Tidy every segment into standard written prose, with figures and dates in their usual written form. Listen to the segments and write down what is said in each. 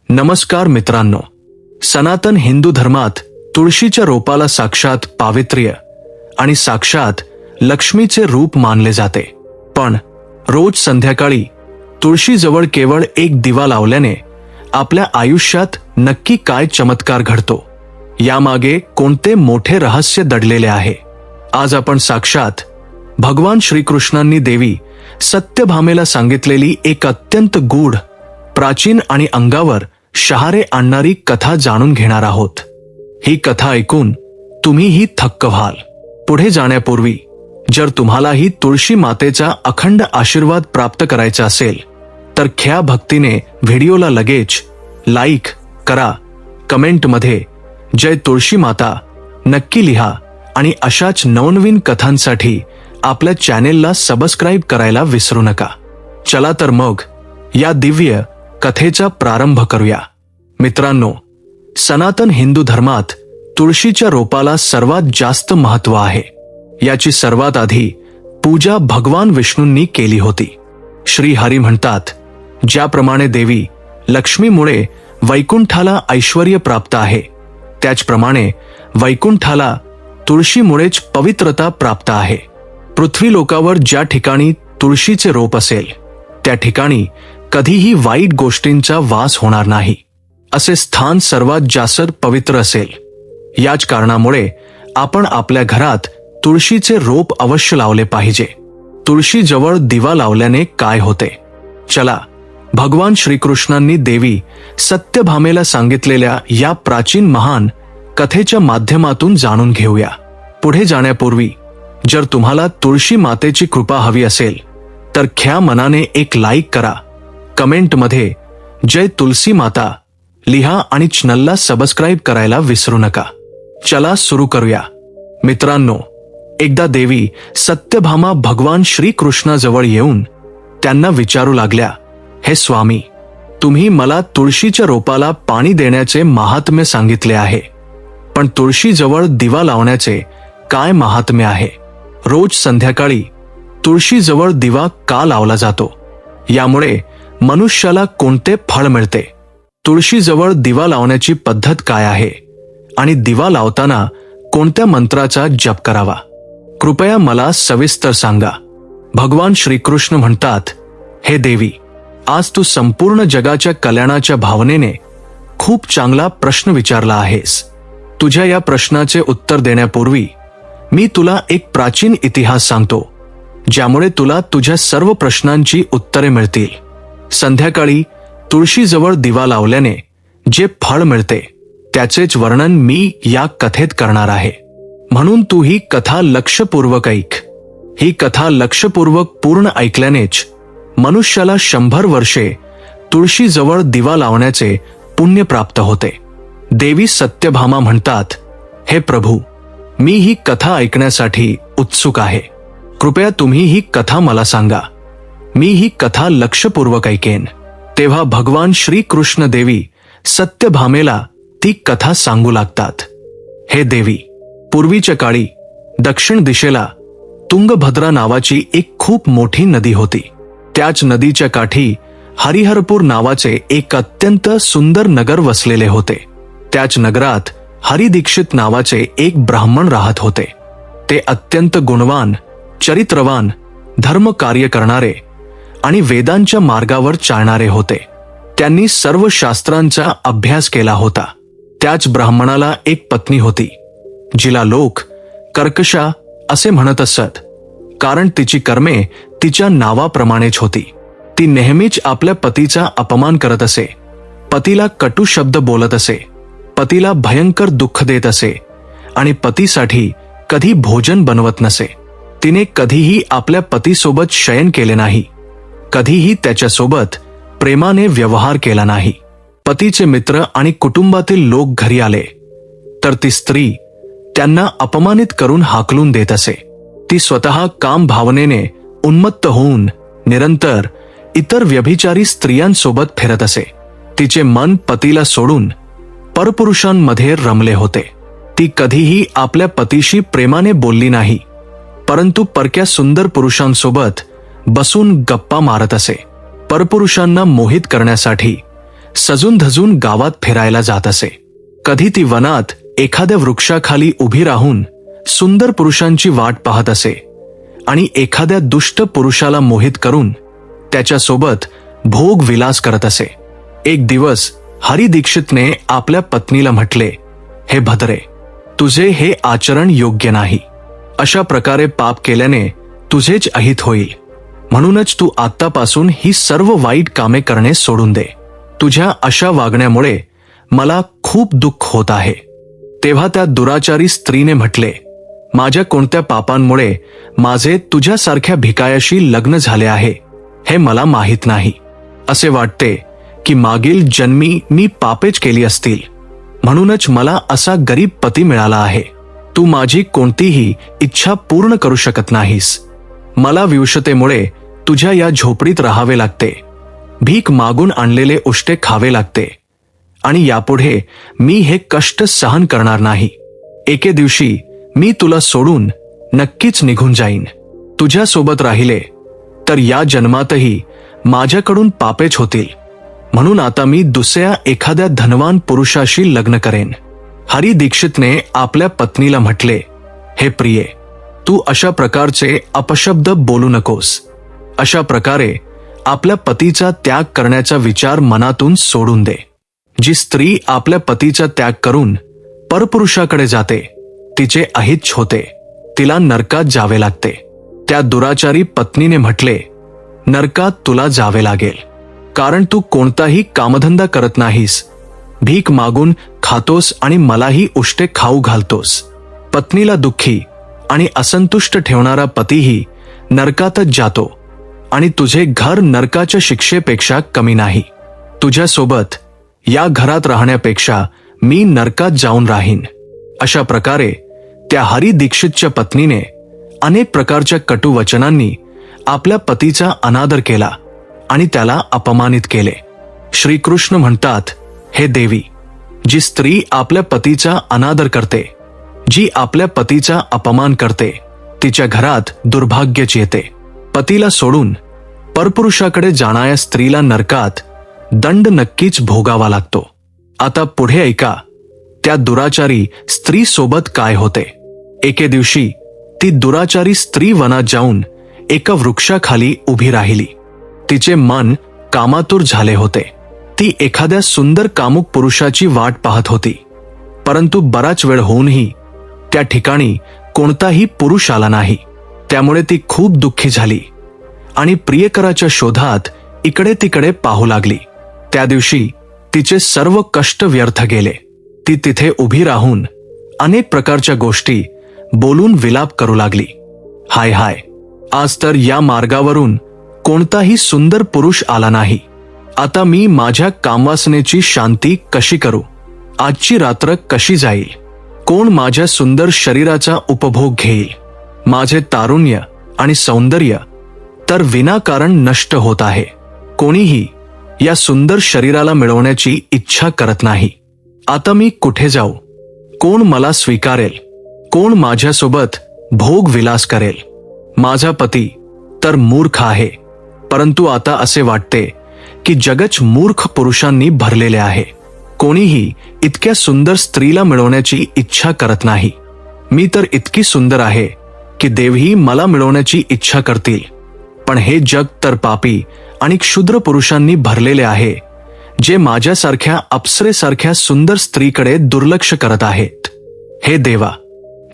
नमस्कार मित्रांनो, सनातन हिंदू धर्मात तुळशीच्या रोपाला साक्षात पावित्र्य आणि साक्षात लक्ष्मीचे रूप मानले जाते. पण रोज संध्याकाळी तुळशीजवळ केवळ एक दिवा लावल्याने आपल्या आयुष्यात नक्की काय चमत्कार घडतो, यामागे कोणते मोठे रहस्य दडलेले आहे? आज आपण साक्षात भगवान श्रीकृष्णांनी देवी सत्यभामेला सांगितलेली एक अत्यंत गूढ, प्राचीन आणि अंगावर शहारे आणणारी कथा जाणून घेणार आहोत. ही कथा ऐकून तुम्हीही थक्क व्हाल. पुढे जाण्यापूर्वी जर तुम्हालाही तुळशी मातेचा अखंड आशीर्वाद प्राप्त करायचा असेल तर ख्या भक्तीने व्हिडिओला लगेच लाईक करा, कमेंटमध्ये जय तुळशी माता नक्की लिहा आणि अशाच नवनवीन कथांसाठी आपल्या चॅनेलला सबस्क्राईब करायला विसरू नका. चला तर मग या दिव्य कथेचा प्रारंभ करूया. मित्रांनो, सनातन हिंदू धर्मात तुळशीच्या रोपाला सर्वात जास्त महत्त्व आहे. याची सर्वात आधी पूजा भगवान विष्णूंनी केली होती. श्री हरी म्हणतात, ज्याप्रमाणे देवी लक्ष्मीमुळे वैकुंठाला ऐश्वर्य प्राप्त आहे, त्याचप्रमाणे वैकुंठाला तुळशीमुळेच पवित्रता प्राप्त आहे. पृथ्वीलोकावर ज्या ठिकाणी तुळशीचे रोप असेल त्या ठिकाणी कधीही वाईट गोष्टींचा वास होणार नाही. असे स्थान सर्वात जास्त पवित्र असेल. याच कारणामुळे आपण आपल्या घरात तुळशीचे रोप अवश्य लावले पाहिजे. तुळशीजवळ दिवा लावल्याने काय होते? चला, भगवान श्रीकृष्णांनी देवी सत्यभामेला सांगितलेल्या या प्राचीन महान कथेच्या माध्यमातून जाणून घेऊया. पुढे जाण्यापूर्वी जर तुम्हाला तुळशी मातेची कृपा हवी असेल तर ख्या मनाने एक लाईक करा, कमेंटमध्ये जय तुलसी माता लिहा आणि चॅनलला सबस्क्राईब करायला विसरू नका. चला सुरू करूया. मित्रांनो, एकदा देवी सत्यभामा भगवान श्रीकृष्णाजवळ येऊन त्यांना विचारू लागल्या, हे स्वामी, तुम्ही मला तुळशीच्या रोपाला पाणी देण्याचे महात्म्य सांगितले आहे, पण तुळशीजवळ दिवा लावण्याचे काय महात्म्य आहे? रोज संध्याकाळी तुळशीजवळ दिवा का लावला जातो? यामुळे मनुष्याला कोणते फळ मिळते? तुळशीजवळ दिवा लावण्याची पद्धत काय आहे आणि दिवा लावताना कोणत्या मंत्राचा जप करावा? कृपया मला सविस्तर सांगा. भगवान श्रीकृष्ण म्हणतात, हे देवी, आज तू संपूर्ण जगाच्या कल्याणाच्या भावनेने खूप चांगला प्रश्न विचारला आहेस. तुझ्या या प्रश्नाचे उत्तर देण्यापूर्वी मी तुला एक प्राचीन इतिहास सांगतो, ज्यामुळे तुला तुझ्या सर्व प्रश्नांची उत्तरे मिळतील. संध्याकाळी तुळशीजवळ दिवा लावल्याने जे फळ मिळते त्याचेच वर्णन मी या कथेत करणार आहे. म्हणून तू ही कथा लक्षपूर्वक ऐक. ही कथा लक्षपूर्वक पूर्ण ऐकल्यानेच मनुष्याला 100 वर्षे तुळशीजवळ दिवा लावण्याचे पुण्य प्राप्त होते. देवी सत्यभामा म्हणतात, हे प्रभू, मी ही कथा ऐकण्यासाठी उत्सुक आहे. कृपया तुम्ही ही कथा मला सांगा. मी ही कथा लक्षपूर्वक ऐकेन. तेव्हा भगवान श्रीकृष्ण देवी सत्यभामेला ती कथा सांगू लागतात. हे देवी, पूर्वीच्या काळी दक्षिण दिशेला तुंगभद्रा नावाची एक खूप मोठी नदी होती. त्याच नदीच्या काठी हरिहरपूर नावाचे एक अत्यंत सुंदर नगर वसलेले होते. त्याच नगरात हरिदीक्षित नावाचे एक ब्राह्मण राहत होते. ते अत्यंत गुणवान, चरित्रवान, धर्म कार्य करणारे आणि वेदांच्या मार्गावर चालणारे होते. त्यांनी सर्व शास्त्रांचा अभ्यास केला होता. त्याच ब्राह्मणाला एक पत्नी होती, जिला लोक कर्कशा असे म्हणत असत, कारण तिची कर्मे तिच्या नावाप्रमाणेच होती. ती नेहमीच आपल्या पतीचा अपमान करत असे, पतीला कटू शब्द बोलत असे, पतीला भयंकर दुःख देत असे आणि पतीसाठी कधी भोजन बनवत नसे. तिने कधीही आपल्या पतीसोबत शयन केले नाही, कधीही त्याच्यासोबत प्रेमाने व्यवहार केला नाही. पतीचे मित्र आणि कुटुंबातील लोक घरी आले तर ती स्त्री त्यांना अपमानित करून हाकलून देत असे. ती स्वतः काम भावनेने उन्मत्त होऊन निरंतर इतर व्यभिचारी स्त्रियांसोबत फिरत असे. तिचे मन पतीला सोडून परपुरुषांमध्ये रमले होते. ती कधीही आपल्या पतीशी प्रेमाने बोलली नाही, परंतु परक्या सुंदर पुरुषांसोबत बसून गप्पा मारत असे. परपुरुषांना मोहित करण्यासाठी सजून धजून गावात फिरायला जात असे. कधी ती वनात एखाद्या वृक्षाखाली उभी राहून सुंदर पुरुषांची वाट पाहत असे आणि एखाद्या दुष्ट पुरुषाला मोहित करून त्याच्यासोबत भोग विलास करत असे. एक दिवस हरी दीक्षितने आपल्या पत्नीला म्हटले, हे भद्रे, तुझे हे आचरण योग्य नाही. अशा प्रकारे पाप केल्याने तुझेच अहित होईल. म्हणूनच तू आत्तापासून ही सर्व वाईट कामे करणे सोडून दे. तुझ्या अशा वागण्यामुळे मला खूप दुःख होत आहे. तेव्हा त्या दुराचारी स्त्रीने म्हटले, माझ्या कोणत्या पापांमुळे माझे तुझ्यासारख्या भिकायाशी लग्न झाले आहे हे मला माहीत नाही. असे वाटते की मागील जन्मी मी पापेच केली असतील, म्हणूनच मला असा गरीब पती मिळाला आहे. तू माझी कोणतीही इच्छा पूर्ण करू शकत नाहीस. मला विवशतेमुळे तुझ्या या झोपडीत राहावे लागते, भीक मागून आणलेले उष्टे खावे लागते आणि यापुढे मी हे कष्ट सहन करणार नाही. एके दिवशी मी तुला सोडून नक्कीच निघून जाईन. तुझ्यासोबत राहिले तर या जन्मातही माझ्याकडून पापेच होतील. म्हणून आता मी दुसऱ्या एखाद्या धनवान पुरुषाशी लग्न करेन. हरी दीक्षितने आपल्या पत्नीला म्हटले, हे प्रिये, तू अशा प्रकारचे अपशब्द बोलू नकोस. अशा प्रकारे आपल्या पतीचा त्याग करण्याचा विचार मनातून सोडून दे. जी स्त्री आपल्या पतीचा त्याग करून परपुरुषाकडे जाते तिचे अहित होते, तिला नरकात जावे लागते. त्या दुराचारी पत्नीने म्हटले, नरकात तुला जावे लागेल, कारण तू कोणताही कामधंदा करत नाहीस, भीक मागून खातोस आणि मलाही उष्टे खाऊ घालतोस. पत्नीला दुःखी आणि असंतुष्ट ठेवणारा पतीही नरकातच जातो आणि तुझे घर नरकाच्या शिक्षेपेक्षा कमी नाही. तुझ्यासोबत या घरात राहण्यापेक्षा मी नरकात जाऊन राहीन. अशा प्रकारे त्या हरी दीक्षितच्या पत्नीने अनेक प्रकारच्या कटू वचनांनी आपल्या पतीचा अनादर केला आणि त्याला अपमानित केले. श्रीकृष्ण म्हणतात, हे देवी, जी स्त्री आपल्या पतीचा अनादर करते, जी आपल्या पतीचा अपमान करते, तिच्या घरात दुर्भाग्यच येते. पतीला सोडून परपुरुषाकडे जाणाऱ्या स्त्रीला नरकात दंड नक्कीच भोगावा लागतो. आता पुढे ऐका त्या दुराचारी स्त्री सोबत काय होते. एके दिवशी ती दुराचारी स्त्री वनात जाऊन एका वृक्षाखाली उभी राहिली. तिचे मन कामातुर झाले होते. ती एखाद्या सुंदर कामुक पुरुषाची वाट पाहत होती, परंतु बराच वेळ होऊनही त्या ठिकाणी कोणताही पुरुष आला नाही. त्यामुळे ती खूप दुःखी झाली आणि प्रियकराच्या शोधात इकडे तिकडे पाहू लागली. त्या दिवशी तिचे सर्व कष्ट व्यर्थ गेले. ती तिथे उभी राहून अनेक प्रकारच्या गोष्टी बोलून विलाप करू लागली. हाय हाय, आज तर या मार्गावरून कोणताही सुंदर पुरुष आला नाही. आता मी माझ्या कामवासनेची शांती कशी करू? आजची रात्र कशी जाईल? कोण माझ्या सुंदर शरीराचा उपभोग घेईल? माझे तारुण्य आणि सौंदर्य तर विनाकारण नष्ट होत आहे. कोणीही या सुंदर शरीराला मिळवण्याची इच्छा करत नाही. आता मी कुठे जाऊ? कोण मला स्वीकारेल? कोण माझ्यासोबत भोग विलास करेल? माझा पती तर मूर्ख आहे, परंतु आता असे वाटते की जगच मूर्ख पुरुषांनी भरलेले आहे. कोणीही इतक्या सुंदर स्त्रीला मिळवण्याची इच्छा करत नाही. मी तर इतकी सुंदर आहे की देवही मला मिळवण्याची इच्छा करतील. पण हे जग तर पापी आणि क्षुद्र पुरुषांनी भरलेले आहे, जे माझ्यासारख्या अप्सरेसारख्या सुंदर स्त्रीकडे दुर्लक्ष करत आहेत. हे देवा,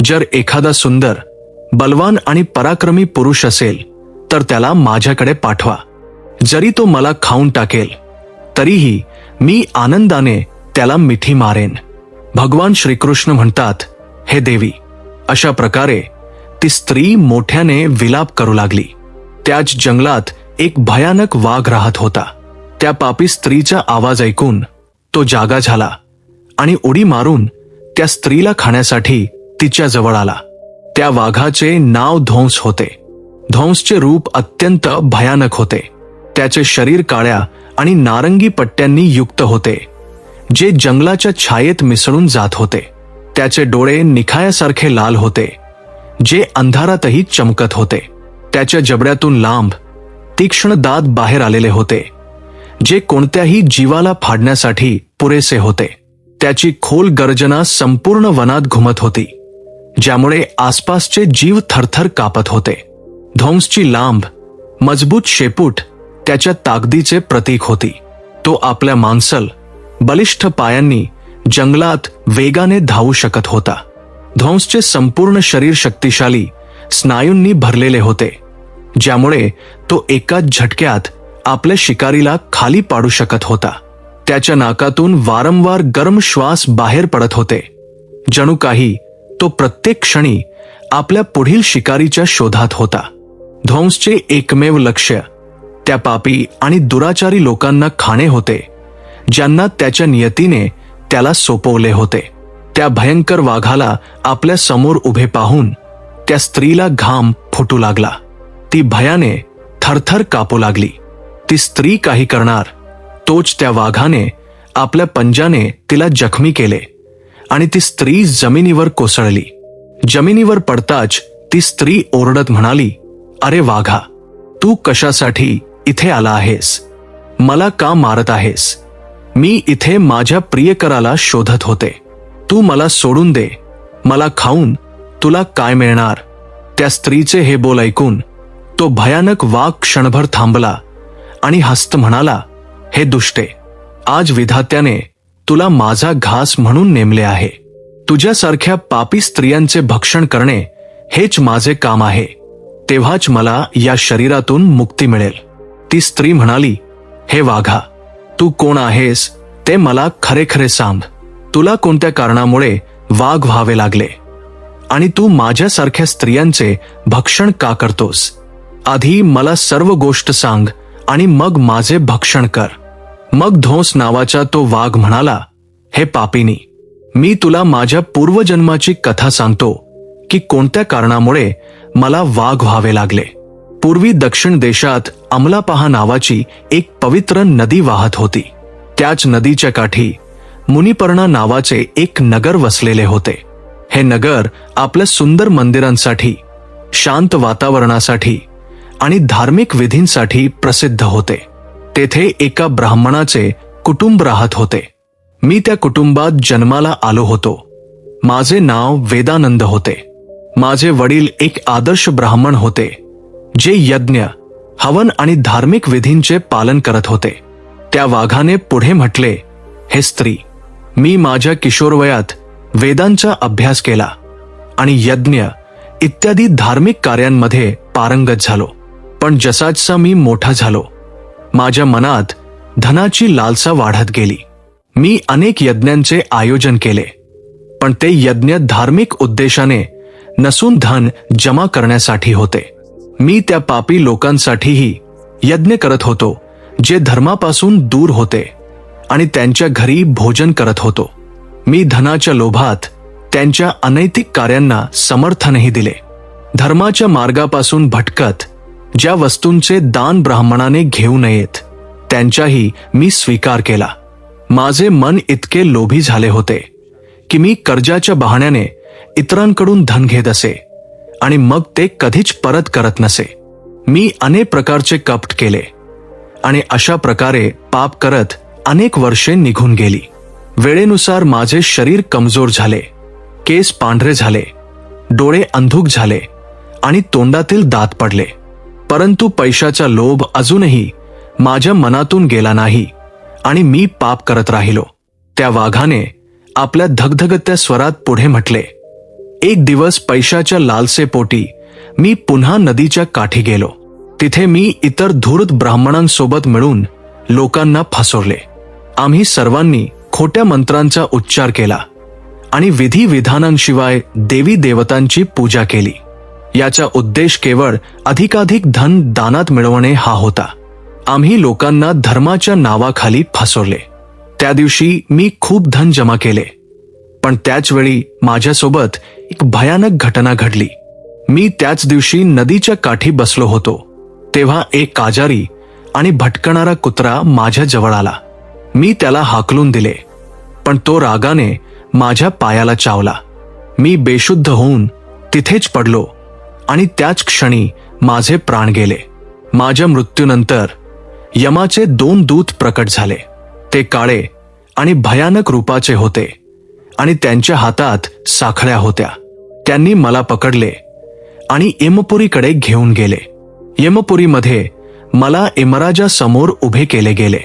जर एखादा सुंदर, बलवान आणि पराक्रमी पुरुष असेल तर त्याला माझ्याकडे पाठवा. जरी तो मला खाऊन टाकेल तरीही मी आनंदाने त्याला मिठी मारेन. भगवान श्रीकृष्ण म्हणतात, हे देवी, अशा प्रकारे ती स्त्री मोठ्याने विलाप करू लागली. त्याच जंगलात एक भयानक वाघ राहत होता. त्या पापी स्त्रीचा आवाज ऐकून तो जागा झाला आणि उडी मारून त्या स्त्रीला खाण्यासाठी तिच्या जवळ आला. त्या वाघाचे नाव धोंस होते. धोंसचे रूप अत्यंत भयानक होते. त्याचे शरीर काळ्या आणि नारंगी पट्ट्यांनी युक्त होते, जे जंगलाच्या छायेत मिसळून जात होते. त्याचे डोळे निखायासारखे लाल होते, जे अंधारातही चमकत होते. त्याच्या जबड्यातून लांब तीक्ष्ण दात बाहेर आलेले होते, जे कोणत्याही जीवाला फाडण्यासाठी पुरेसे होते. त्याची खोल गर्जना संपूर्ण वनात घुमत होती, ज्यामुळे आसपासचे जीव थरथर कापत होते. धोम्सची लांब मजबूत शेपूट त्याच्या ताकदीचे प्रतीक होती. तो आपल्या मांसल बलिष्ठ पायांनी जंगलात वेगाने धावू शकत होता. धोम्सचे संपूर्ण शरीर शक्तिशाली स्नायूंनी भरलेले होते, ज्यामुळे तो एकाच झटक्यात आपल्या शिकारीला खाली पाडू शकत होता. त्याच्या नाकातून वारंवार गरम श्वास बाहेर पडत होते, जणू काही तो प्रत्येक क्षणी आपल्या पुढील शिकारीच्या शोधात होता. धोम्सचे एकमेव लक्ष्य त्या पापी आणि दुराचारी लोकांना खाणे होते, ज्यांना त्याच्या नियतीने त्याला सोपवले होते. त्या भयंकर वाघाला आपल्या समोर उभे पाहून त्या स्त्रीला घाम फुटू लागला. ती भयाने थरथर कापू लागली. ती स्त्री काही करणार, तोच त्या वाघाने आपल्या पंजाने तिला जखमी केले आणि ती स्त्री जमिनीवर कोसळली. जमिनीवर पडताच ती स्त्री ओरडत म्हणाली, "अरे वाघा, तू कशासाठी इथे आला आहेस? मला का मारत आहेस? मी इथे माझ्या प्रियकराला शोधत होते. तू मला सोडून दे. मला खाऊन तुला काय मिळणार?" त्या स्त्रीचे हे बोल ऐकून तो भयानक वाघ क्षणभर थांबला आणि हसत म्हणाला, "हे दुष्टे, आज विधात्याने तुला माझा घास म्हणून नेमले आहे. तुझ्यासारख्या पापी स्त्रियांचे भक्षण करणे हेच माझे काम आहे. तेव्हाच मला या शरीरातून मुक्ती मिळेल." ती स्त्री म्हणाली, "हे वाघा, तू कोण आहेस ते मला खरे खरे सांग. तुला कोणत्या कारणामुळे वाघ व्हावे लागले आणि तू माझ्यासारख्या स्त्रियांचे भक्षण का करतोस? आधी मला सर्व गोष्ट सांग आणि मग माझे भक्षण कर." मग धोंस नावाचा तो वाघ म्हणाला, "हे पापिनी, मी तुला माझ्या पूर्वजन्माची कथा सांगतो की कोणत्या कारणामुळे मला वाघ व्हावे लागले. पूर्वी दक्षिण देशात अमलापहा नावाची एक पवित्र नदी वाहत होती. त्याच नदीच्या काठी मुनिपर्णा नावाचे एक नगर वसलेले होते. हे नगर आपल्या सुंदर मंदिरांसाठी, शांत वातावरणासाठी आणि धार्मिक विधींसाठी प्रसिद्ध होते. तेथे एका ब्राह्मणाचे कुटुंब राहत होते. मी त्या कुटुंबात जन्माला आलो होतो. माझे नाव वेदानंद होते. माझे वडील एक आदर्श ब्राह्मण होते, जे यज्ञ, हवन आणि धार्मिक विधींचे पालन करत होते. त्या वाघाने पुढे म्हटले, "हे स्त्री, मी माझ्या किशोरवयात वेदांचा अभ्यास केला आणि यज्ञ इत्यादी धार्मिक कार्यांमध्ये पारंगत झालो. पण जसाजसा मी मोठा झालो, माझ्या मनात धनाची लालसा वाढत गेली. मी अनेक यज्ञांचे आयोजन केले, पण ते यज्ञ धार्मिक उद्देशाने नसून धन जमा करण्यासाठी होते. मी त्या पापी लोकांसाठीही यज्ञ करत होतो, जे धर्मापासून दूर होते आणि त्यांच्या घरी भोजन करत होतो. मी धनाच्या लोभात त्यांच्या अनैतिक कार्यांना समर्थनही दिले. धर्माच्या मार्गापासून भटकत ज्या वस्तूंचे दान ब्राह्मणाने घेऊ नयेत, त्यांचाही मी स्वीकार केला. माझे मन इतके लोभी झाले होते की मी कर्जाच्या बहाण्याने इतरांकडून धन घेत असे आणि मग ते कधीच परत करत नसे. मी अनेक प्रकारचे कपट केले आणि अशा प्रकारे पाप करत अनेक वर्षे निघून गेली. वेळेनुसार माझे शरीर कमजोर झाले, केस पांढरे झाले, डोळे अंधुक झाले आणि तोंडातील दात पडले. परंतु पैशाचा लोभ अजूनही माझ्या मनातून गेला नाही आणि मी पाप करत राहिलो. त्या वाघाने आपल्या धगधगत्या स्वरात पुढे म्हटले, "एक दिवस पैशाच्या लालसेपोटी मी पुन्हा नदीच्या काठी गेलो. तिथे मी इतर धूर्त ब्राह्मणांसोबत मिळून लोकांना फसवले. आम्ही सर्वांनी खोट्या मंत्रांचा उच्चार केला आणि विधी विधानांशिवाय देवी देवतांची पूजा केली. याचा उद्देश केवळ अधिकाधिक धन दानात मिळवणे हा होता. आम्ही लोकांना धर्माच्या नावाखाली फसवले. त्या दिवशी मी खूप धन जमा केले, पण त्याच वेळी माझ्यासोबत एक भयानक घटना घडली. मी त्याच दिवशी नदीच्या काठी बसलो होतो, तेव्हा एक आजारी आणि भटकणारा कुत्रा माझ्या जवळ आला. मी त्याला हाकलून दिले, पण तो रागाने माझ्या पायाला चावला. मी बेशुद्ध होऊन तिथेच पडलो आणि त्याच क्षणी माझे प्राण गेले. माझ्या मृत्यूनंतर यमाचे 2 दूत प्रकट झाले. ते काळे आणि भयानक रूपाचे होते आणि त्यांच्या हातात साखळ्या होत्या. त्यांनी मला पकडले आणि यमपुरीकडे घेऊन गेले. यमपुरीमध्ये मला यमराजासमोर उभे केले गेले.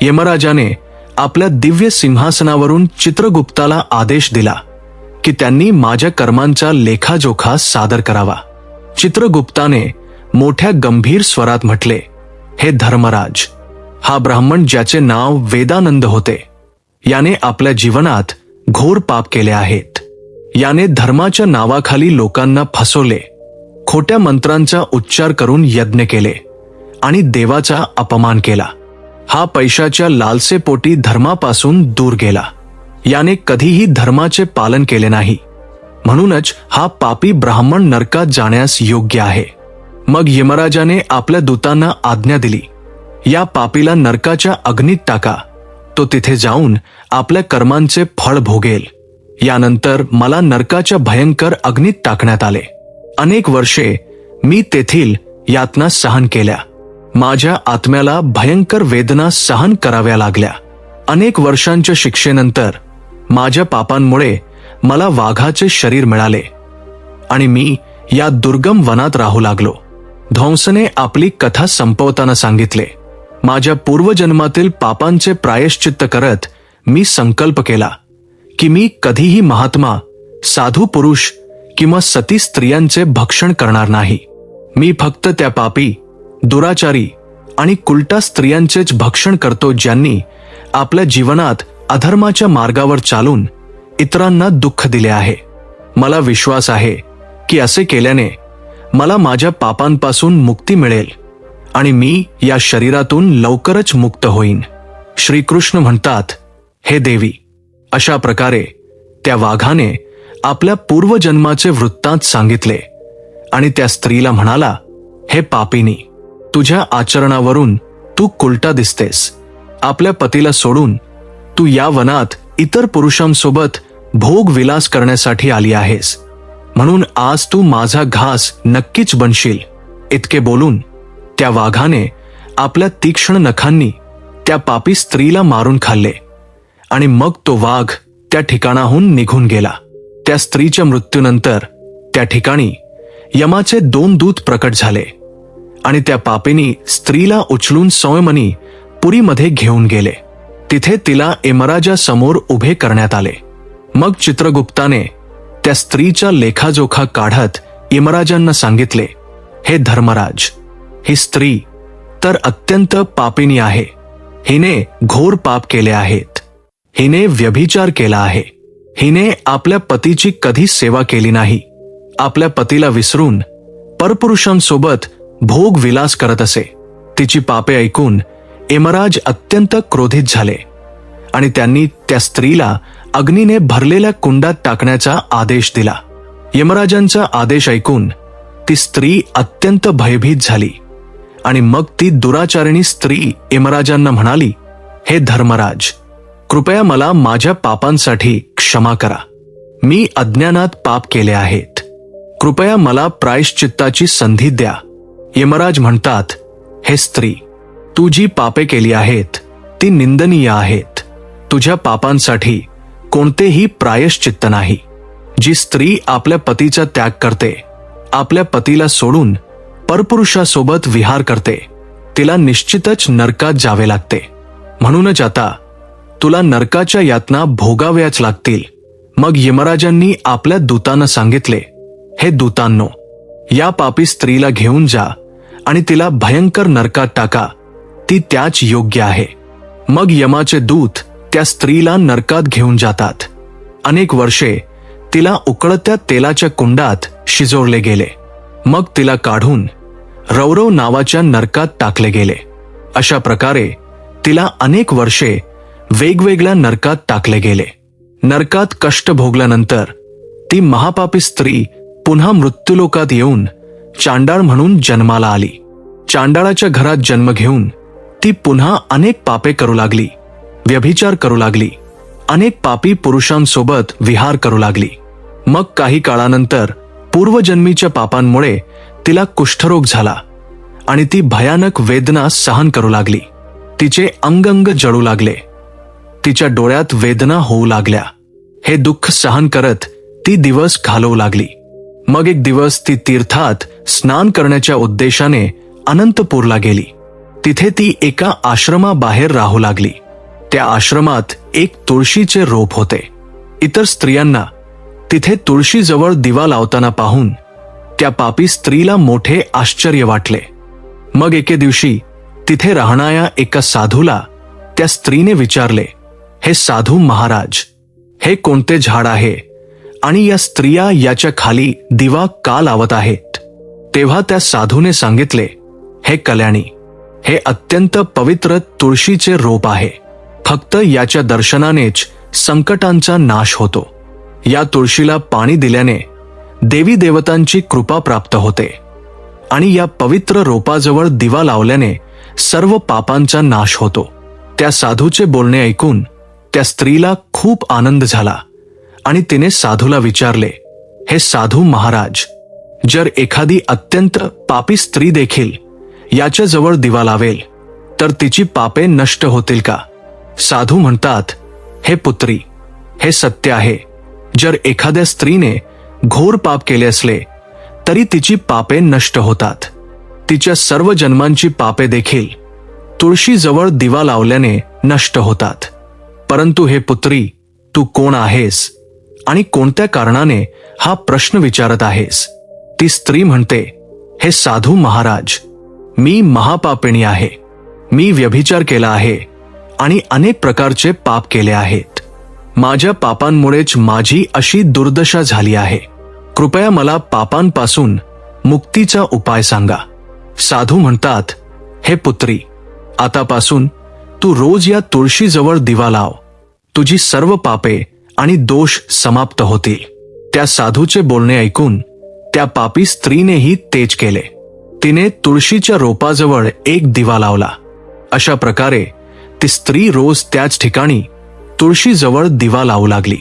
यमराजाने आपल्या दिव्य सिंहासनावरून चित्रगुप्ताला आदेश दिला की त्यांनी माझ्या कर्मांचा लेखाजोखा सादर करावा. चित्रगुप्ताने मोठ्या गंभीर स्वरात म्हटले, हे धर्मराज, हा ब्राह्मण ज्याचे नाव वेदानंद होते, याने आपल्या जीवनात घोर पाप केले आहेत. याने धर्माच्या नावाखाली लोकांना फसवले, खोट्या मंत्रांचा उच्चार करून यज्ञ केले आणि देवाचा अपमान केला. हा पैशाच्या लालसेपोटी धर्मापासून दूर गेला. याने कधीही धर्माचे पालन केले नाही, म्हणूनच हा पापी ब्राह्मण नरकात जाण्यास योग्य आहे. मग यमराजाने आपल्या दूतांना आज्ञा दिली, या पापीला नरकाच्या अग्नीत टाका. तो तिथे जाऊन आपल्या कर्मांचे फळ भोगेल. यानंतर मला नरकाच्या भयंकर अग्नीत टाकण्यात आले. अनेक वर्षे मी तेथील यातना सहन केल्या. माझ्या आत्म्याला भयंकर वेदना सहन कराव्या लागल्या. अनेक वर्षांच्या शिक्षेनंतर माझ्या पापांमुळे मला वाघाचे शरीर मिळाले आणि मी या दुर्गम वनात राहू लागलो. ध्वंसने आपली कथा संपवताना सांगितले, माझ्या पूर्वजन्मातील पापांचे प्रायश्चित्त करत मी संकल्प केला की मी कधीही महात्मा, साधू पुरुष किंवा सती स्त्रियांचे भक्षण करणार नाही. मी फक्त त्या पापी, दुराचारी आणि कुलटा स्त्रियांचेच भक्षण करतो ज्यांनी आपल्या जीवनात अधर्माच्या मार्गावर चालून इतरांना दुःख दिले आहे. मला विश्वास आहे की असे केल्याने मला माझ्या पापांपासून मुक्ती मिळेल आणि मी या शरीरातून लवकरच मुक्त होईन. श्रीकृष्ण म्हणतात, हे देवी, अशा प्रकारे त्या वाघाने आपल्या पूर्वजन्माचे वृत्तांत सांगितले आणि त्या स्त्रीला म्हणाला, हे पापिनी, तुझ्या आचरणावरून तू कुलटा दिसतेस. आपल्या पतीला सोडून तू या वनात इतर पुरुषांसोबत भोग विलास करण्यासाठी आली आहेस, म्हणून आज तू माझा घास नक्कीच बनशील. इतके बोलून त्या वाघाने आपल्या तीक्ष्ण नखांनी त्या पापी स्त्रीला मारून खाल्ले आणि मग तो वाघ त्या ठिकाणाहून निघून गेला. त्या स्त्रीच्या मृत्यूनंतर त्या ठिकाणी यमाचे 2 दूत प्रकट झाले आणि त्या पापीनी स्त्रीला उचलून संयमनी पुरीमध्ये घेऊन गेले. तिथे तिला यमराजासमोर उभे करण्यात आले. मग चित्रगुप्ताने त्या स्त्रीचा लेखाजोखा काढत यमराजांना सांगितले, हे धर्मराज, ही स्त्री तर अत्यंत पापिनी आहे. हिने घोर पाप केले आहेत. हिने व्यभिचार केला आहे. हिने आपल्या पतीची कधी सेवा केली नाही. आपल्या पतीला विसरून परपुरुषांसोबत भोग विलास करत असे. तिची पापे ऐकून यमराज अत्यंत क्रोधित झाले आणि त्यांनी त्या स्त्रीला अग्नीने भरलेल्या कुंडात टाकण्याचा आदेश दिला. यमराजांचा आदेश ऐकून ती स्त्री अत्यंत भयभीत झाली आणि मग ती दुराचारिणी स्त्री यमराजांना म्हणाली, हे धर्मराज, कृपया मला माझ्या पापांसाठी क्षमा करा. मी अज्ञानात पाप केले आहेत. कृपया मला प्रायश्चित्ताची संधी द्या. यमराज म्हणतात, हे स्त्री, तू जी पापे केली आहेत ती निंदनीय आहेत. तुझ्या पापांसाठी कोणतेही प्रायश्चित्त नाही. जी स्त्री आपल्या पतीचा त्याग करते, आपल्या पतीला सोडून परपुरुषासोबत विहार करते, तिला निश्चितच नरकात जावे लागते. म्हणूनच आता तुला नरकाच्या यातना भोगाव्याच लागतील. मग यमराजांनी आपल्या दूतांना सांगितले, हे दूतांनो, या पापी स्त्रीला घेऊन जा आणि तिला भयंकर नरकात टाका. ती त्याच योग्य आहे. मग यमाचे दूत त्या स्त्रीला नरकात घेऊन जातात. अनेक वर्षे तिला उकळत्या तेलाच्या कुंडात शिजवले गेले. मग तिला काढून रौरव नावाच्या नरकात टाकले गेले. अशा प्रकारे तिला अनेक वर्षे वेगवेगळ्या नरकात टाकले गेले. नरकात कष्ट भोगल्यानंतर ती महापापी स्त्री पुन्हा मृत्यूलोकात येऊन चांडाळ म्हणून जन्माला आली. चांडाळाच्या घरात जन्म घेऊन ती पुन्हा अनेक पापे करू लागली, व्यभिचार करू लागली, अनेक पापी पुरुषांसोबत विहार करू लागली. मग काही काळानंतर पूर्वजन्मीच्या पापांमुळे तिला कुष्ठरोग झाला आणि ती भयानक वेदना सहन करू लागली. तिचे अंग जळू लागले. तिच्या डोळ्यात वेदना होऊ लागल्या. हे दुःख सहन करत ती दिवस घालवू लागली. मग एक दिवस ती तीर्थात स्नान करण्याच्या उद्देशाने अनंतपूरला गेली. तिथे ती एका आश्रमाबाहेर राहू लागली. त्या आश्रमात एक तुळशीचे रोप होते. इतर स्त्रियांना तिथे तुळशीजवळ दिवा लावताना पाहून त्या पापी स्त्रीला मोठे आश्चर्य वाटले. मग एके दिवशी तिथे राहणाऱ्या एका साधूला त्या स्त्रीने विचारले, हे साधू महाराज, हे कोणते झाड आहे आणि या स्त्रिया याच्या खाली दिवा का लावत आहेत? तेव्हा त्या साधूने सांगितले, हे कल्याणी, हे अत्यंत पवित्र तुळशीचे रोप आहे. फक्त याच्या दर्शनानेच संकटांचा नाश होतो. या तुळशीला पाणी दिल्याने देवी देवतांची कृपा प्राप्त होते आणि या पवित्र रोपाजवळ दिवा लावल्याने सर्व पापांचा नाश होतो. त्या साधूचे बोलणे ऐकून त्या स्त्रीला खूप आनंद झाला आणि तिने साधूला विचारले, हे साधू महाराज, जर एखादी अत्यंत पापी स्त्री देखील याच्याजवळ दिवा लावेल तर तिची पापे नष्ट होतील का? साधू म्हणतात, हे पुत्री, हे सत्य आहे. जर एखाद्या स्त्रीने घोर पाप केले असले तरी तिची पापे नष्ट होतात. तिच्या सर्व जन्मांची पापे देखील तुळशीजवळ दिवा लावल्याने नष्ट होतात. परंतु हे पुत्री, तू कोण आहेस आणि कोणत्या कारणाने हा प्रश्न विचारत आहेस? ती स्त्री म्हणते, हे साधू महाराज, मी महापापिणी आहे. मी व्यभिचार केला आहे आणि अनेक प्रकारचे पाप केले आहेत. माझ्या पापांमुळेच माझी अशी दुर्दशा झाली आहे. कृपया मला पापांपासून मुक्तीचा उपाय सांगा. साधू म्हणतात, हे पुत्री, आतापासून तू रोज या तुळशीजवळ दिवा लाव. तुझी सर्व पापे आणि दोष समाप्त होतील. त्या साधूचे बोलणे ऐकून त्या पापी स्त्रीनेही तेच केले. तिने तुळशीच्या रोपाजवळ एक दिवा लावला. अशा प्रकारे ती स्त्री रोज त्याच ठिकाणी तुळशीजवळ दिवा लावू लागली.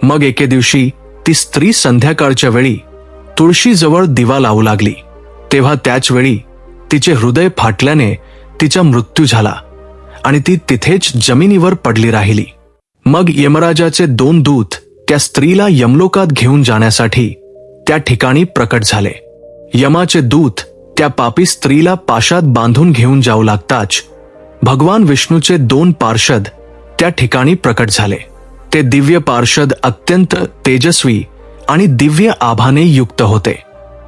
मग एके दिवशी ती स्त्री संध्याकाळच्या वेळी तुळशीजवळ दिवा लावू लागली. तेव्हा त्याच वेळी तिचे हृदय फाटल्याने तिचा मृत्यू झाला आणि ती तिथेच जमिनीवर पडली राहिली. मग यमराजाचे 2 दूत त्या स्त्रीला यमलोकात घेऊन जाण्यासाठी त्या ठिकाणी प्रकट झाले. यमाचे दूत त्या पापी स्त्रीला पाशात बांधून घेऊन जाऊ लागताच भगवान विष्णूचे 2 पार्षद त्या ठिकाणी प्रकट झाले. ते दिव्य पार्षद अत्यंत तेजस्वी आणि दिव्य आभाने युक्त होते.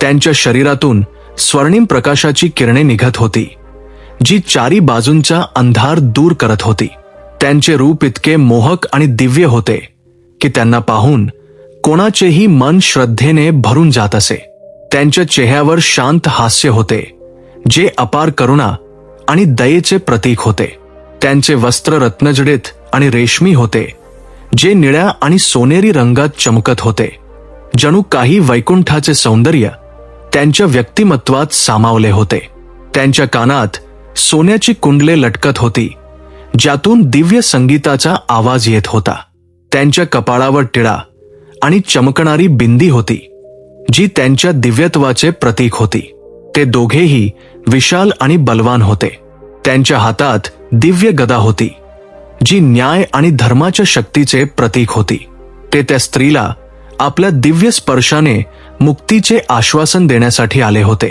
त्यांच्या शरीरातून स्वर्णिम प्रकाशाची किरणे निघत होती, जी चारी बाजूंचा अंधार दूर करत होती. त्यांचे रूप इतके मोहक आणि दिव्य होते की त्यांना पाहून कोणाचेही मन श्रद्धेने भरून जात असे. त्यांच्या चेहऱ्यावर शांत हास्य होते, जे अपार करुणा आणि दयेचे प्रतीक होते. त्यांचे वस्त्र रत्नजडित आणि रेशमी होते, जे निळ्या आणि सोनेरी रंगात चमकत होते. जणू काही वैकुंठाचे सौंदर्य त्यांच्या व्यक्तिमत्वात सामावले होते. त्यांच्या कानात सोन्याची कुंडले लटकत होती, ज्यातून दिव्य संगीताचा आवाज येत होता. त्यांच्या कपाळावर टिळा आणि चमकणारी बिंदी होती, जी त्यांच्या दिव्यत्वाचे प्रतीक होती. ते दोघेही विशाल आणि बलवान होते. त्यांच्या हातात दिव्य गदा होती, जी न्याय आणि धर्माच्या शक्तीचे प्रतीक होती. ते त्या स्त्रीला आपल्या दिव्य स्पर्शाने मुक्तीचे आश्वासन देण्यासाठी आले होते,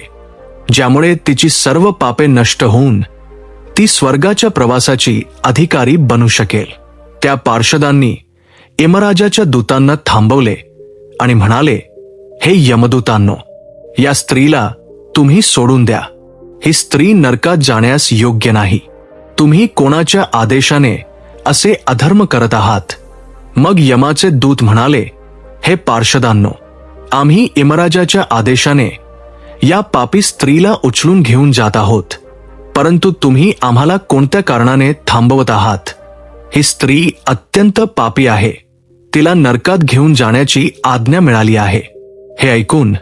ज्यामुळे तिची सर्व पापे नष्ट होऊन ती स्वर्गाच्या प्रवासाची अधिकारी बनू शकेल. त्या पार्षदांनी यमराजाच्या दूतांना थांबवले आणि म्हणाले, हे यमदूतांनो, या स्त्रीला तुम्ही सोडून द्या. ही स्त्री नरकात जाण्यास योग्य नाही. तुम्ही कोणाच्या आदेशाने असे अधर्म करत आहात? मग यमाचे दूत म्हणाले, हे पार्षदांनो, आम्ही यमराजाच्या आदेशाने या पापी स्त्रीला उचलून घेऊन जात आहोत, परंतु तुम्ही आम्हाला कोणत्या कारणाने थांबवत आहात? ही स्त्री अत्यंत पापी आहे. तिला नरकात घेऊन जाण्याची आज्ञा मिळाली आहे. हे ऐकून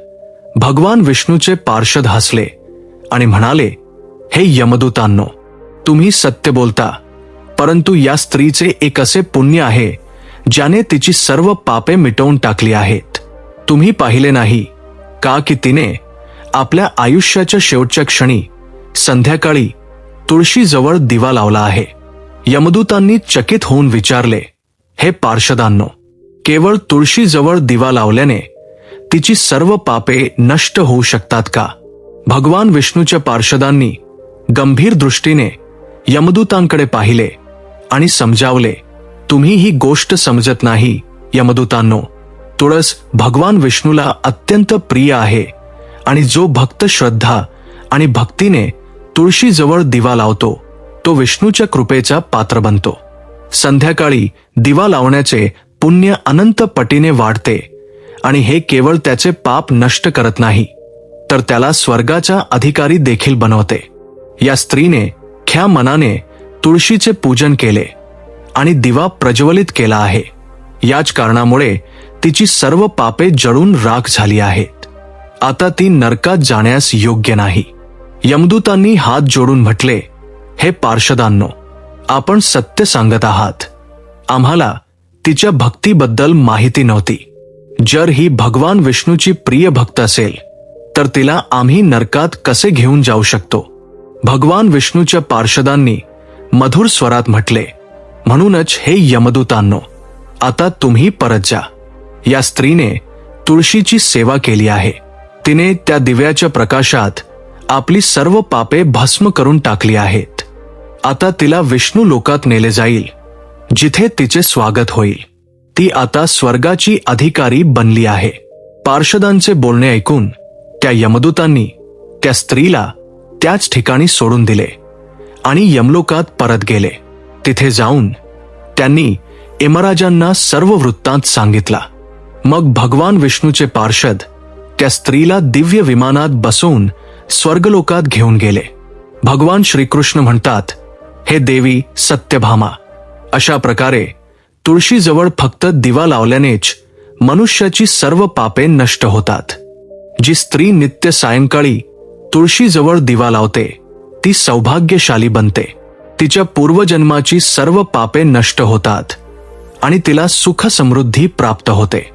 भगवान विष्णूचे पार्षद हसले आणि म्हणाले, हे यमदूतांनो, तुम्ही सत्य बोलता, परंतु या स्त्रीचे एक असे पुण्य आहे ज्याने तिची सर्व पापे मिटवून टाकली आहेत. तुम्ही पाहिले नाही का की तिने आपल्या आयुष्याच्या शेवटच्या क्षणी संध्याकाळी तुळशीजवळ दिवा लावला आहे. यमदूतांनी चकित होऊन विचारले, हे पार्षदांनो, केवळ तुळशीजवळ दिवा लावल्याने तिची सर्व पापे नष्ट होऊ शकतात का? भगवान विष्णूच्या पार्षदांनी गंभीर दृष्टीने यमदूतांकडे पाहिले आणि समजावले, तुम्ही ही गोष्ट समजत नाही यमदूतांनो. तुळस भगवान विष्णूला अत्यंत प्रिय आहे आणि जो भक्त श्रद्धा आणि भक्तीने तुळशीजवळ दिवा लावतो तो विष्णूच्या कृपेचा पात्र बनतो. संध्याकाळी दिवा लावण्याचे पुण्य अनंत पटीने वाढते आणि हे केवळ त्याचे पाप नष्ट करत नाही, तर त्याला स्वर्गाचा अधिकारी देखील बनवते. या स्त्रीने ख्या मनाने तुळशीचे पूजन केले आणि दिवा प्रज्वलित केला आहे. याच कारणामुळे तिची सर्व पापे जळून राख झाली आहेत. आता ती नरकात जाण्यास योग्य नाही. यमदूतांनी हात जोडून म्हटले, हे पार्षदांनो, आपण सत्य सांगत आहात. आम्हाला तिच्या भक्तीबद्दल माहिती नव्हती. जर ही भगवान विष्णूची प्रिय भक्त असेल तर तिला आम्ही नरकात कसे घेऊन जाऊ शकतो? भगवान विष्णूच्या पार्षदांनी मधुर स्वरात म्हटले, म्हणूनच हे यमदूतांनो, आता तुम्ही परत जा. या स्त्रीने तुळशीची सेवा केली आहे. तिने त्या दिव्याच्या प्रकाशात आपली सर्व पापे भस्म करून टाकली आहेत. आता तिला विष्णू लोकात नेले जाईल, जिथे तिचे स्वागत होईल. ती आता स्वर्गाची अधिकारी बनली आहे. पार्षदांचे बोलणे ऐकून त्या यमदूतांनी त्या स्त्रीला त्याच ठिकाणी सोडून दिले आणि यमलोकात परत गेले. तिथे जाऊन त्यांनी यमराजांना सर्व वृत्तांत सांगितला. मग भगवान विष्णूचे पार्षद त्या स्त्रीला दिव्य विमानात बसवून स्वर्गलोकात घेऊन गेले. भगवान श्रीकृष्ण म्हणतात, हे देवी सत्यभामा, अशा प्रकारे तुळशीजवळ फक्त दिवा लावल्यानेच मनुष्याची सर्व पापे नष्ट होतात. जी स्त्री नित्य सायंकाळी तुळशीजवळ दिवा लावते ती सौभाग्यशाली बनते. तिच्या पूर्वजन्माची सर्व पापे नष्ट होतात आणि तिला सुख समृद्धी प्राप्त होते.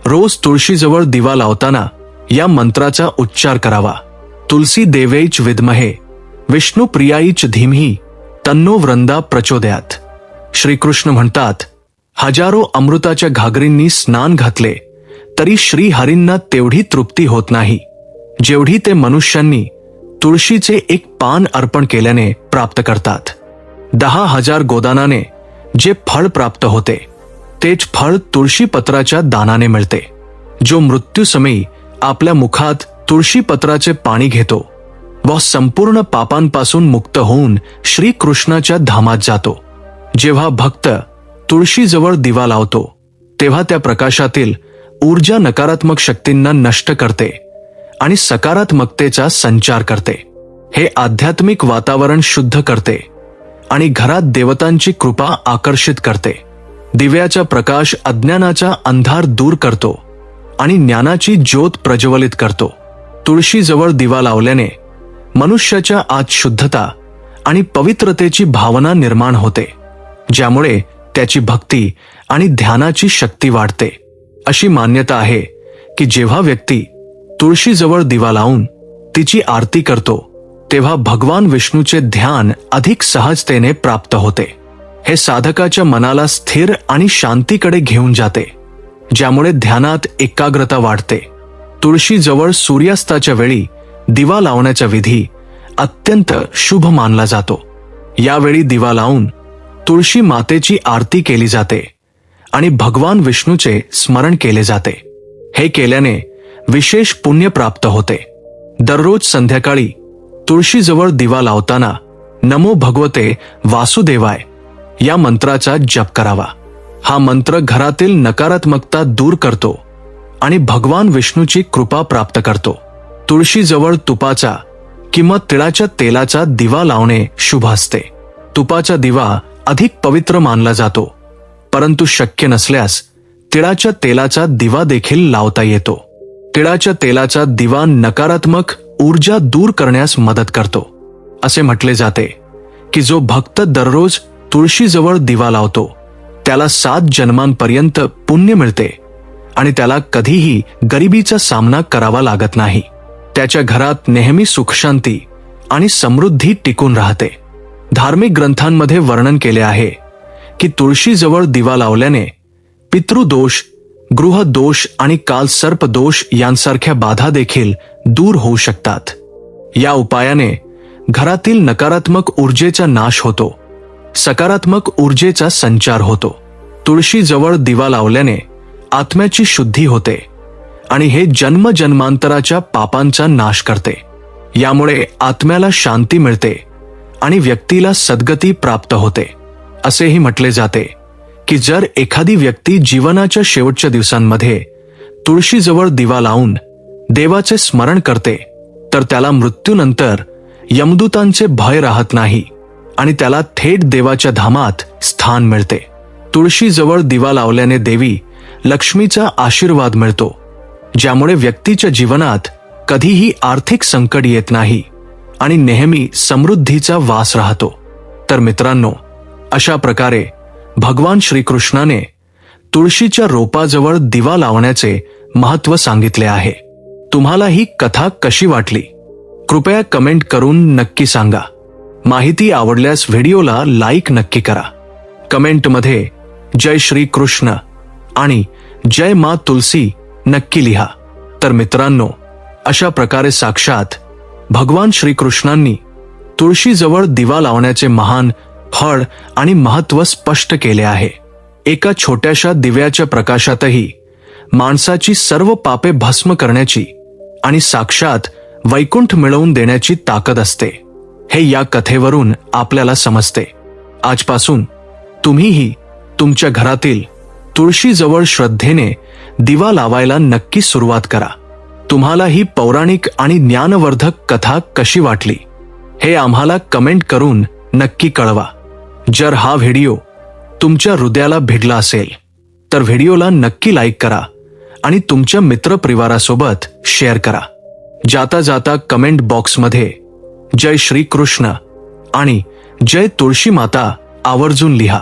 रोज तुळशीजवळ दिवा लावताना या मंत्राचा उच्चार करावा. तुलसी देवैच विद्महे विष्णू प्रियाईच धीमहि तन्नो वृंदा प्रचोदयात. श्रीकृष्ण म्हणतात, हजारो अमृताच्या घागरींनी स्नान घातले तरी श्री हरींना तेवढी तृप्ती होत नाही जेवढी ते मनुष्यांनी तुळशीचे एक पान अर्पण केल्याने प्राप्त करतात. 10,000 गोदानाने जे फळ प्राप्त होते तेच फळ तुळशी पत्राच्या दानाने मिळते. जो मृत्यूसमयी आपल्या मुखात तुळशी पत्राचे पाणी घेतो व संपूर्ण पापांपासून मुक्त होऊन श्रीकृष्णाच्या धामात जातो. जेव्हा भक्त तुळशीजवळ दिवा लावतो तेव्हा त्या प्रकाशातील ऊर्जा नकारात्मक शक्तींना नष्ट करते आणि सकारात्मकतेचा संचार करते. हे आध्यात्मिक वातावरण शुद्ध करते आणि घरात देवतांची कृपा आकर्षित करते. दिव्याचा प्रकाश अज्ञानाचा अंधार दूर करतो आणि ज्ञानाची ज्योत प्रज्वलित करतो. तुळशीजवळ दिवा लावल्याने मनुष्याच्या आत शुद्धता आणि पवित्रतेची भावना निर्माण होते, ज्यामुळे त्याची भक्ती आणि ध्यानाची शक्ती वाढते. अशी मान्यता आहे की जेव्हा व्यक्ती तुळशीजवळ दिवा लावून तिची आरती करतो तेव्हा भगवान विष्णूचे ध्यान अधिक सहजतेने प्राप्त होते. हे साधकाच्या मनाला स्थिर आणि शांतीकडे घेऊन जाते, ज्यामुळे ध्यानात एकाग्रता वाढते. तुळशीजवळ सूर्यास्ताच्या वेळी दिवा लावण्याचा विधी अत्यंत शुभ मानला जातो. यावेळी दिवा लावून तुळशी मातेची आरती केली जाते आणि भगवान विष्णूचे स्मरण केले जाते. हे केल्याने विशेष पुण्य प्राप्त होते. दररोज संध्याकाळी तुळशीजवळ दिवा लावताना नमो भगवते वासुदेवाय या मंत्राचा जप करावा. हा मंत्र घरातील नकारात्मकता दूर करतो आणि भगवान विष्णूची कृपा प्राप्त करतो. तुळशीजवळ तुपाचा किंवा तिळाच्या तेलाचा दिवा लावणे शुभ असते. तुपाचा दिवा अधिक पवित्र मानला जातो, परंतु शक्य नसल्यास तिळाच्या तेलाचा दिवा देखील लावता येतो. तिळाच्या तेलाचा दिवा नकारात्मक ऊर्जा दूर करण्यास मदत करतो. असे म्हटले जाते की जो भक्त दररोज तुळशीजवळ दिवा लावतो त्याला 7 जन्मांपर्यंत पुण्य मिळते आणि त्याला कधीही गरिबीचा सामना करावा लागत नाही. त्याच्या घरात नेहमी सुखशांती आणि समृद्धी टिकून राहते. धार्मिक ग्रंथांमध्ये वर्णन केले आहे की तुळशीजवळ दिवा लावल्याने पितृदोष, गृहदोष आणि कालसर्पदोष यांसारख्या बाधा देखील दूर होऊ शकतात. या उपायाने घरातील नकारात्मक ऊर्जेचा नाश होतो, सकारात्मक ऊर्जेचा संचार होतो. तुळशीजवळ दिवा लावल्याने आत्म्याची शुद्धी होते आणि हे जन्मजन्मांतराच्या पापांचा नाश करते. यामुळे आत्म्याला शांती मिळते आणि व्यक्तीला सद्गती प्राप्त होते. असेही म्हटले जाते की जर एखादी व्यक्ती जीवनाच्या शेवटच्या दिवसांमध्ये तुळशीजवळ दिवा लावून देवाचे स्मरण करते तर त्याला मृत्यूनंतर यमदूतांचे भय राहत नाही आणि त्याला थेट देवाच्या धामात स्थान मिळते. तुळशीजवळ दिवा लावल्याने देवी लक्ष्मीचा आशीर्वाद मिळतो, ज्यामुळे व्यक्तीच्या जीवनात कधीही आर्थिक संकट येत नाही आणि नेहमी समृद्धीचा वास राहतो. तर मित्रांनो, अशा प्रकारे भगवान श्रीकृष्णाने तुळशीच्या रोपाजवळ दिवा लावण्याचे महत्त्व सांगितले आहे. तुम्हाला ही कथा कशी वाटली? कृपया कमेंट करून नक्की सांगा. माहिती आवडल्यास व्हिडिओला लाईक नक्की करा. कमेंटमध्ये जय श्री कृष्ण आणि जय मा तुलसी नक्की लिहा. तर मित्रांनो, अशा प्रकारे साक्षात भगवान श्रीकृष्णांनी तुळशीजवळ दिवा लावण्याचे महान फळ आणि महत्त्व स्पष्ट केले आहे. एका छोट्याशा दिव्याच्या प्रकाशातही माणसाची सर्व पापे भस्म करण्याची आणि साक्षात वैकुंठ मिळवून देण्याची ताकद असते, हे या कथेवरून आपल्याला समजते. आजपासून तुम्हीही तुमच्या घरातील तुळशीजवळ श्रद्धेने दिवा लावायला नक्की सुरुवात करा. तुम्हाला ही पौराणिक आणि ज्ञानवर्धक कथा कशी वाटली हे आम्हाला कमेंट करून नक्की कळवा. जर हा व्हिडिओ तुमच्या हृदयाला भिडला असेल तर व्हिडिओला नक्की लाईक करा आणि तुमच्या मित्रपरिवारासोबत शेअर करा. जाता जाता कमेंट बॉक्समध्ये जय श्री कृष्ण आणि जय तुळशी माता आवर्जून लिहा.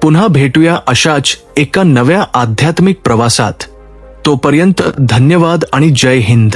पुन्हा भेटूया अशाच एका नव्या आध्यात्मिक प्रवासात. तोपर्यंत धन्यवाद आणि जय हिंद.